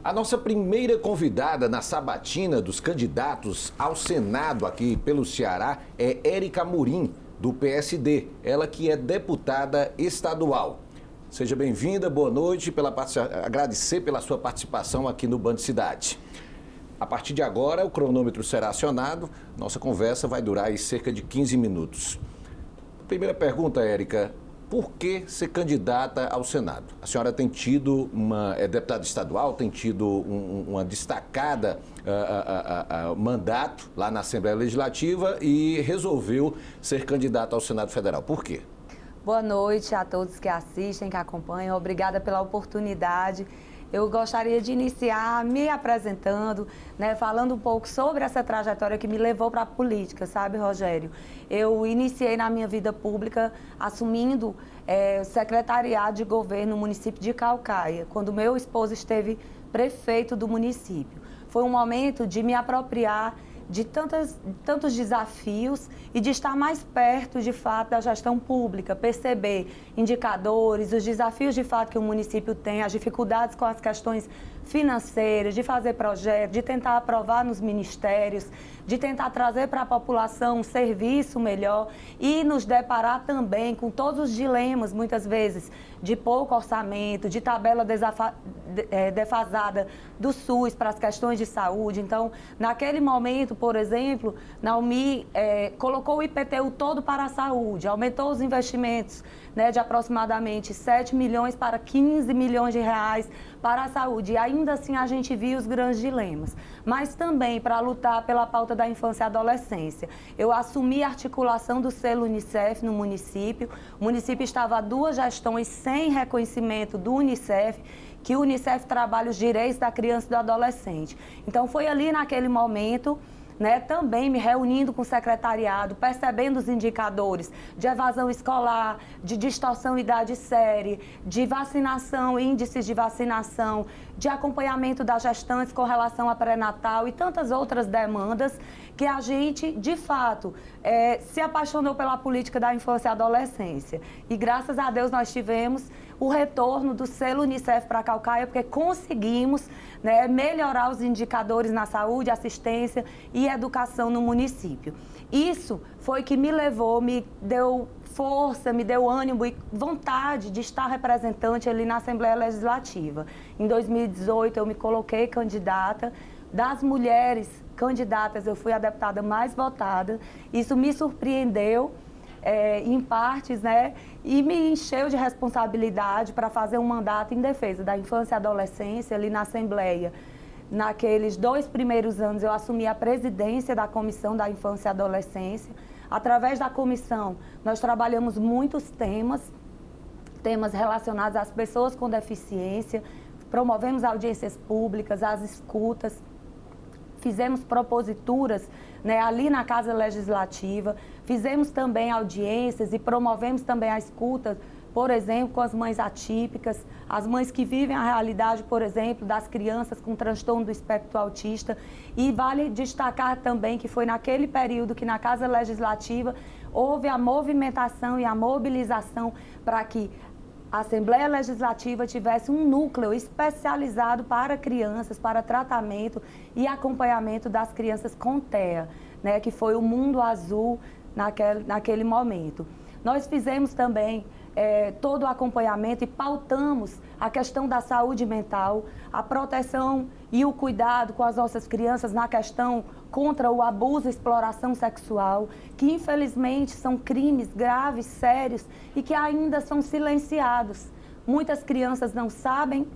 A nossa primeira convidada na sabatina dos candidatos ao Senado aqui pelo Ceará é Érica Amorim, do PSD, ela que é deputada estadual. Seja bem-vinda, boa noite, agradecer pela sua participação aqui no Band Cidade. A partir de agora, o cronômetro será acionado, nossa conversa vai durar aí cerca de 15 minutos. Primeira pergunta, Érica. Por que ser candidata ao Senado? A senhora tem tido é deputada estadual, tem tido uma destacada mandato lá na Assembleia Legislativa e resolveu ser candidata ao Senado Federal. Por quê? Boa noite a todos que assistem, que acompanham. Obrigada pela oportunidade. Eu gostaria de iniciar me apresentando, falando um pouco sobre essa trajetória que me levou para a política, sabe, Rogério? Eu iniciei na minha vida pública assumindo o secretariado de governo no município de Caucaia, quando meu esposo esteve prefeito do município. Foi um momento de me apropriar de tantos desafios e de estar mais perto, de fato, da gestão pública, perceber indicadores, os desafios, de fato, que o município tem, as dificuldades com as questões financeiras, de fazer projetos, de tentar aprovar nos ministérios, de tentar trazer para a população um serviço melhor e nos deparar também com todos os dilemas, muitas vezes, de pouco orçamento, de tabela defasada do SUS para as questões de saúde. Então, naquele momento, por exemplo, Naomi colocou o IPTU todo para a saúde, aumentou os investimentos de aproximadamente 7 milhões para 15 milhões de reais para a saúde. E ainda assim a gente viu os grandes dilemas. Mas também para lutar pela pauta da infância e adolescência. Eu assumi a articulação do selo Unicef no município. O município estava há 2 gestões sem reconhecimento do Unicef, que o Unicef trabalha os direitos da criança e do adolescente. Então foi ali naquele momento, também me reunindo com o secretariado, percebendo os indicadores de evasão escolar, de distorção idade série, de vacinação, índices de vacinação, de acompanhamento das gestantes com relação a pré-natal e tantas outras demandas que a gente, de fato, se apaixonou pela política da infância e adolescência. E graças a Deus nós tivemos o retorno do selo Unicef para Caucaia, porque conseguimos melhorar os indicadores na saúde, assistência e educação no município. Isso foi que me levou, me deu força, me deu ânimo e vontade de estar representante ali na Assembleia Legislativa. Em 2018 eu me coloquei candidata. Das mulheres candidatas, eu fui a deputada mais votada. Isso me surpreendeu em partes, e me encheu de responsabilidade para fazer um mandato em defesa da infância e adolescência ali na Assembleia. Naqueles 2 primeiros anos, eu assumi a presidência da Comissão da Infância e Adolescência. Através da comissão, nós trabalhamos muitos temas relacionados às pessoas com deficiência, promovemos audiências públicas, as escutas, fizemos proposituras ali na Casa Legislativa, fizemos também audiências e promovemos também a escuta, por exemplo, com as mães atípicas, as mães que vivem a realidade, por exemplo, das crianças com transtorno do espectro autista. E vale destacar também que foi naquele período que na Casa Legislativa houve a movimentação e a mobilização para que a Assembleia Legislativa tivesse um núcleo especializado para crianças, para tratamento e acompanhamento das crianças com TEA, que foi o Mundo Azul naquele momento. Nós fizemos também todo o acompanhamento e pautamos a questão da saúde mental, a proteção e o cuidado com as nossas crianças na questão contra o abuso e exploração sexual, que infelizmente são crimes graves, sérios e que ainda são silenciados. Muitas crianças não sabem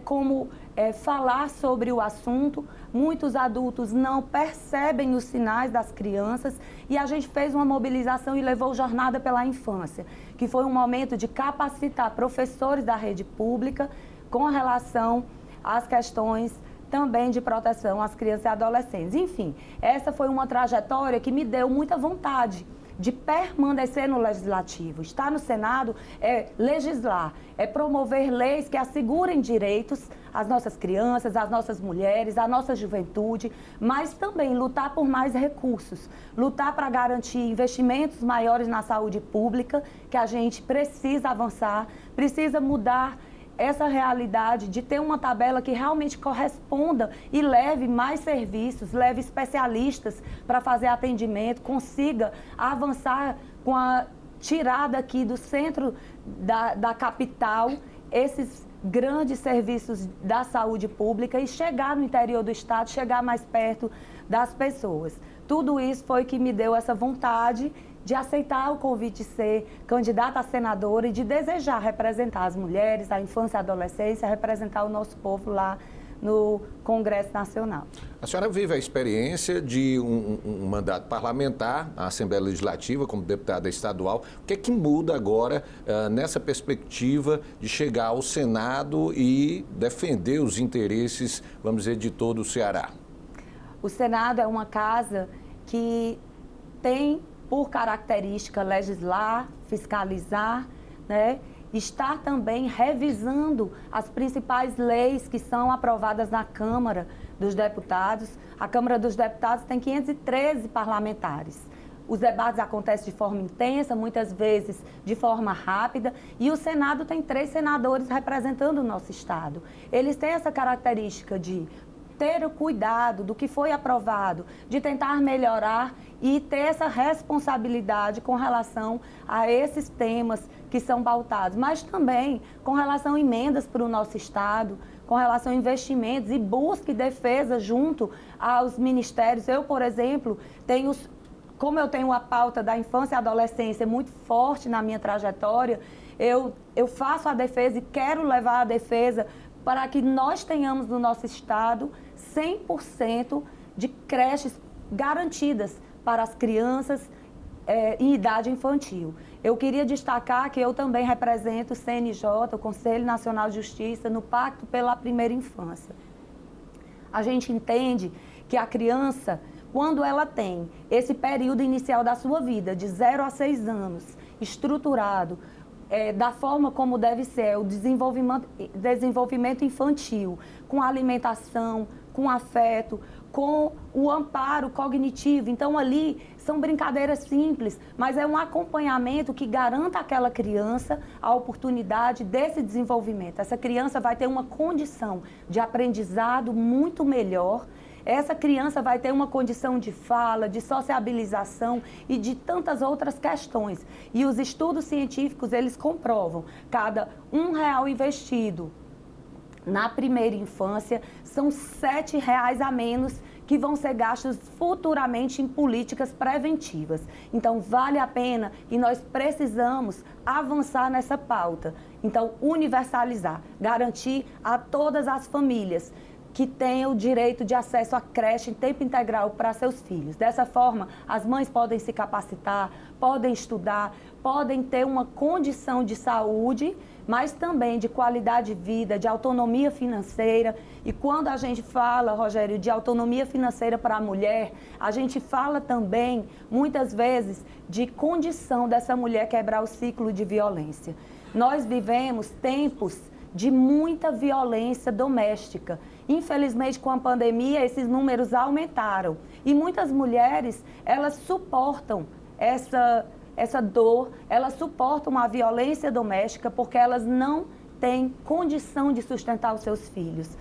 como falar sobre o assunto, muitos adultos não percebem os sinais das crianças e a gente fez uma mobilização e levou Jornada pela Infância, que foi um momento de capacitar professores da rede pública com relação às questões também de proteção às crianças e adolescentes. Enfim, essa foi uma trajetória que me deu muita vontade de permanecer no Legislativo. Estar no Senado é legislar, é promover leis que assegurem direitos às nossas crianças, às nossas mulheres, à nossa juventude, mas também lutar por mais recursos, lutar para garantir investimentos maiores na saúde pública, que a gente precisa avançar, precisa mudar essa realidade de ter uma tabela que realmente corresponda e leve mais serviços, leve especialistas para fazer atendimento, consiga avançar com a tirada aqui do centro da capital, esses grandes serviços da saúde pública e chegar no interior do estado, chegar mais perto das pessoas. Tudo isso foi que me deu essa vontade de aceitar o convite de ser candidata a senadora e de desejar representar as mulheres, a infância e a adolescência, representar o nosso povo lá no Congresso Nacional. A senhora vive a experiência de um mandato parlamentar, a Assembleia Legislativa, como deputada estadual. O que é que muda agora nessa perspectiva de chegar ao Senado e defender os interesses, vamos dizer, de todo o Ceará? O Senado é uma casa que tem por característica legislar, fiscalizar, né? Estar também revisando as principais leis que são aprovadas na Câmara dos Deputados. A Câmara dos Deputados tem 513 parlamentares. Os debates acontecem de forma intensa, muitas vezes de forma rápida, e o Senado tem 3 senadores representando o nosso Estado. Eles têm essa característica de ter o cuidado do que foi aprovado, de tentar melhorar e ter essa responsabilidade com relação a esses temas que são pautados, mas também com relação a emendas para o nosso Estado, com relação a investimentos e busca e defesa junto aos ministérios. Eu, por exemplo, como eu tenho a pauta da infância e adolescência muito forte na minha trajetória, eu faço a defesa e quero levar a defesa para que nós tenhamos no nosso Estado 100% de creches garantidas para as crianças em idade infantil. Eu queria destacar que eu também represento o CNJ, o Conselho Nacional de Justiça, no Pacto pela Primeira Infância. A gente entende que a criança, quando ela tem esse período inicial da sua vida, de 0 a 6 anos, estruturado, da forma como deve ser, o desenvolvimento infantil, com alimentação, com afeto, com o amparo cognitivo. Então, ali são brincadeiras simples, mas é um acompanhamento que garanta àquela criança a oportunidade desse desenvolvimento. Essa criança vai ter uma condição de aprendizado muito melhor. Essa criança vai ter uma condição de fala, de sociabilização e de tantas outras questões. E os estudos científicos, eles comprovam, cada R$1 investido na primeira infância, são R$7 a menos que vão ser gastos futuramente em políticas preventivas. Então, vale a pena e nós precisamos avançar nessa pauta. Então, universalizar, garantir a todas as famílias que tenham o direito de acesso à creche em tempo integral para seus filhos. Dessa forma, as mães podem se capacitar, podem estudar, podem ter uma condição de saúde, mas também de qualidade de vida, de autonomia financeira. E quando a gente fala, Rogério, de autonomia financeira para a mulher, a gente fala também, muitas vezes, de condição dessa mulher quebrar o ciclo de violência. Nós vivemos tempos de muita violência doméstica. Infelizmente, com a pandemia, esses números aumentaram. E muitas mulheres, elas suportam essa dor, elas suportam a violência doméstica porque elas não têm condição de sustentar os seus filhos.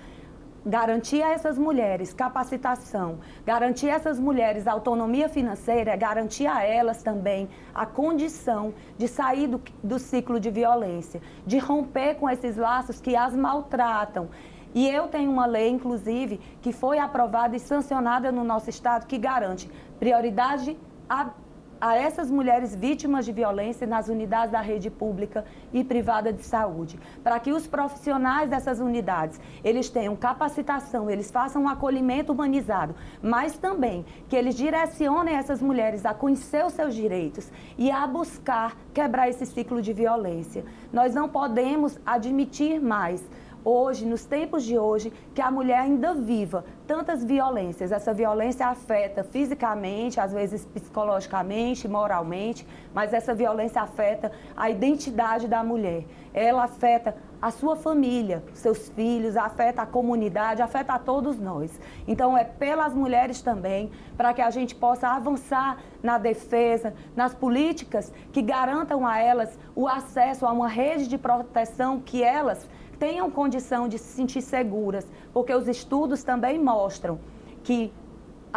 Garantir a essas mulheres capacitação, garantir a essas mulheres autonomia financeira, garantir a elas também a condição de sair do ciclo de violência, de romper com esses laços que as maltratam. E eu tenho uma lei, inclusive, que foi aprovada e sancionada no nosso Estado, que garante prioridade a essas mulheres vítimas de violência nas unidades da rede pública e privada de saúde, para que os profissionais dessas unidades, eles tenham capacitação, eles façam um acolhimento humanizado, mas também que eles direcionem essas mulheres a conhecer os seus direitos e a buscar quebrar esse ciclo de violência. Nós não podemos admitir mais, hoje, nos tempos de hoje, que a mulher ainda viva tantas violências. Essa violência afeta fisicamente, às vezes psicologicamente, moralmente, mas essa violência afeta a identidade da mulher. Ela afeta a sua família, seus filhos, afeta a comunidade, afeta a todos nós. Então, é pelas mulheres também, para que a gente possa avançar na defesa, nas políticas que garantam a elas o acesso a uma rede de proteção que elas tenham condição de se sentir seguras, porque os estudos também mostram que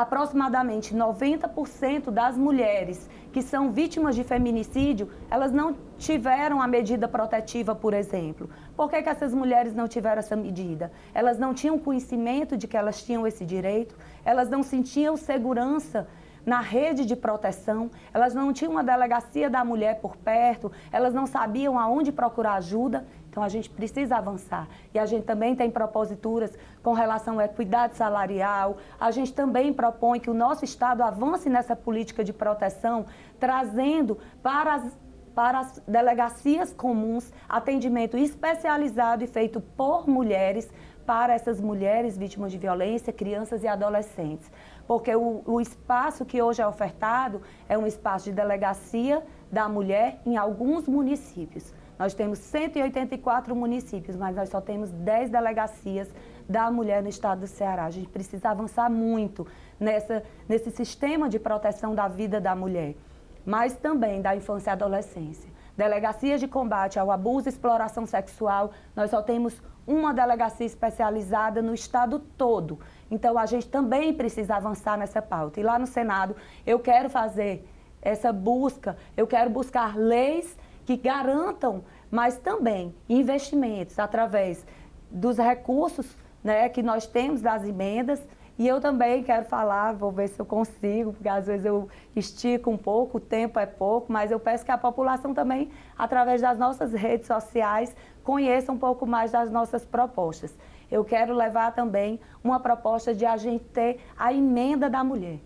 aproximadamente 90% das mulheres que são vítimas de feminicídio, elas não tiveram a medida protetiva, por exemplo. Por que essas mulheres não tiveram essa medida? Elas não tinham conhecimento de que elas tinham esse direito, elas não sentiam segurança na rede de proteção, elas não tinham uma delegacia da mulher por perto, elas não sabiam aonde procurar ajuda. Então, a gente precisa avançar. E a gente também tem proposituras com relação à equidade salarial. A gente também propõe que o nosso Estado avance nessa política de proteção, trazendo para as delegacias comuns atendimento especializado e feito por mulheres, para essas mulheres vítimas de violência, crianças e adolescentes. Porque o espaço que hoje é ofertado é um espaço de delegacia da mulher em alguns municípios. Nós temos 184 municípios, mas nós só temos 10 delegacias da mulher no estado do Ceará. A gente precisa avançar muito nesse sistema de proteção da vida da mulher, mas também da infância e adolescência. Delegacias de combate ao abuso e exploração sexual, nós só temos uma delegacia especializada no estado todo. Então, a gente também precisa avançar nessa pauta. E lá no Senado, eu quero fazer essa busca, eu quero buscar leis que garantam, mas também investimentos através dos recursos, né, que nós temos das emendas. E eu também quero falar, vou ver se eu consigo, porque às vezes eu estico um pouco, o tempo é pouco, mas eu peço que a população também, através das nossas redes sociais, conheça um pouco mais das nossas propostas. Eu quero levar também uma proposta de a gente ter a emenda da mulher.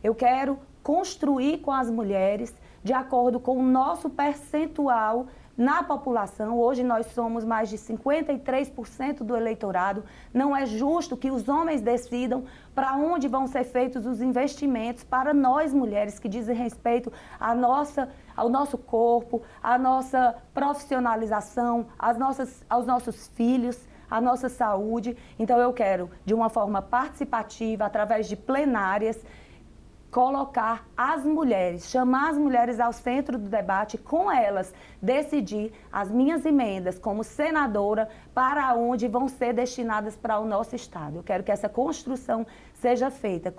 Eu quero construir com as mulheres, de acordo com o nosso percentual na população. Hoje nós somos mais de 53% do eleitorado. Não é justo que os homens decidam para onde vão ser feitos os investimentos para nós mulheres, que dizem respeito ao nosso corpo, à nossa profissionalização, aos nossos filhos, à nossa saúde. Então eu quero, de uma forma participativa, através de plenárias, colocar as mulheres, chamar as mulheres ao centro do debate, com elas decidir as minhas emendas como senadora para onde vão ser destinadas para o nosso Estado. Eu quero que essa construção seja feita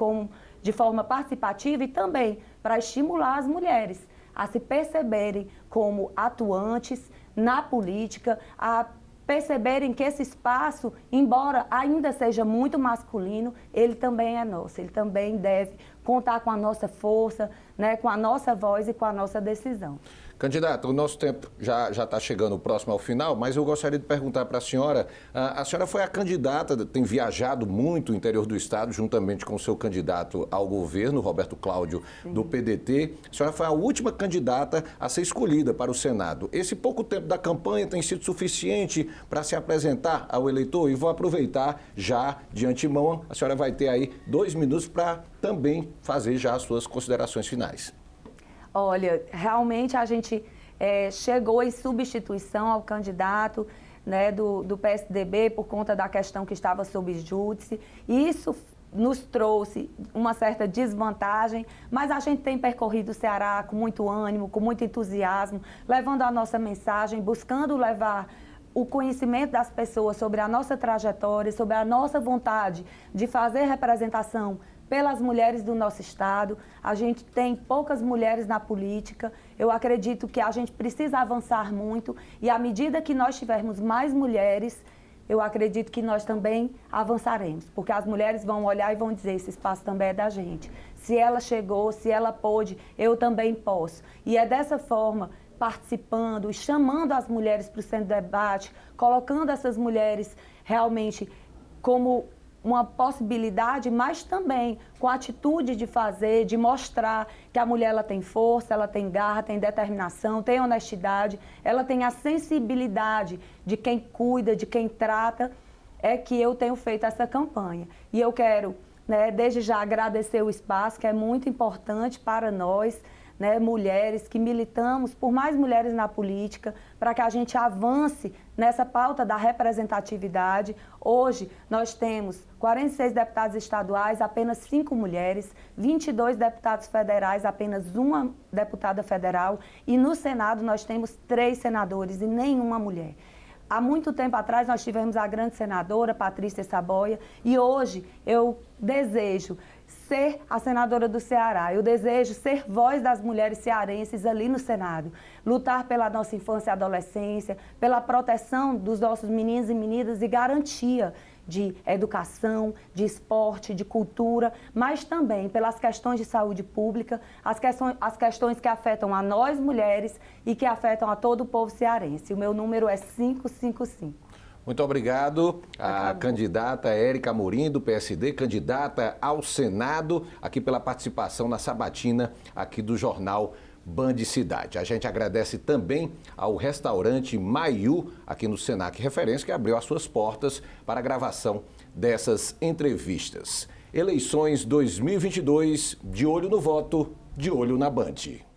de forma participativa e também para estimular as mulheres a se perceberem como atuantes na política, a perceberem que esse espaço, embora ainda seja muito masculino, ele também é nosso, ele também deve contar com a nossa força, né, com a nossa voz e com a nossa decisão. Candidata, o nosso tempo já está chegando próximo ao final, mas eu gostaria de perguntar para a senhora foi a candidata, tem viajado muito o interior do estado, juntamente com o seu candidato ao governo, Roberto Cláudio, sim, do PDT. A senhora foi a última candidata a ser escolhida para o Senado. Esse pouco tempo da campanha tem sido suficiente para se apresentar ao eleitor? E vou aproveitar já de antemão, a senhora vai ter aí 2 minutos para também fazer já as suas considerações finais. Olha, realmente a gente chegou em substituição ao candidato, né, do PSDB por conta da questão que estava sob júdice. Isso nos trouxe uma certa desvantagem, mas a gente tem percorrido o Ceará com muito ânimo, com muito entusiasmo, levando a nossa mensagem, buscando levar o conhecimento das pessoas sobre a nossa trajetória, sobre a nossa vontade de fazer representação pelas mulheres do nosso estado. A gente tem poucas mulheres na política. Eu acredito que a gente precisa avançar muito e à medida que nós tivermos mais mulheres, eu acredito que nós também avançaremos, porque as mulheres vão olhar e vão dizer, esse espaço também é da gente. Se ela chegou, se ela pôde, eu também posso. E é dessa forma, participando e chamando as mulheres para o centro do debate, colocando essas mulheres realmente como uma possibilidade, mas também com a atitude de fazer, de mostrar que a mulher ela tem força, ela tem garra, tem determinação, tem honestidade, ela tem a sensibilidade de quem cuida, de quem trata, é que eu tenho feito essa campanha. E eu quero, né, desde já agradecer o espaço, que é muito importante para nós, né, mulheres que militamos por mais mulheres na política, para que a gente avance nessa pauta da representatividade. Hoje nós temos 46 deputados estaduais, apenas 5 mulheres, 22 deputados federais, apenas 1 deputada federal, e no Senado nós temos 3 senadores e nenhuma mulher. há muito tempo atrás nós tivemos a grande senadora Patrícia Saboia e hoje eu desejo ser a senadora do Ceará. Eu desejo ser voz das mulheres cearenses ali no Senado, lutar pela nossa infância e adolescência, pela proteção dos nossos meninos e meninas e garantia de educação, de esporte, de cultura, mas também pelas questões de saúde pública, as questões que afetam a nós mulheres e que afetam a todo o povo cearense. O meu número é 555. Muito obrigado à candidata Érica Amorim, do PSD, candidata ao Senado, aqui pela participação na sabatina aqui do Jornal Band Cidade. A gente agradece também ao restaurante Maiú, aqui no Senac Referência, que abriu as suas portas para a gravação dessas entrevistas. Eleições 2022, de olho no voto, de olho na Band.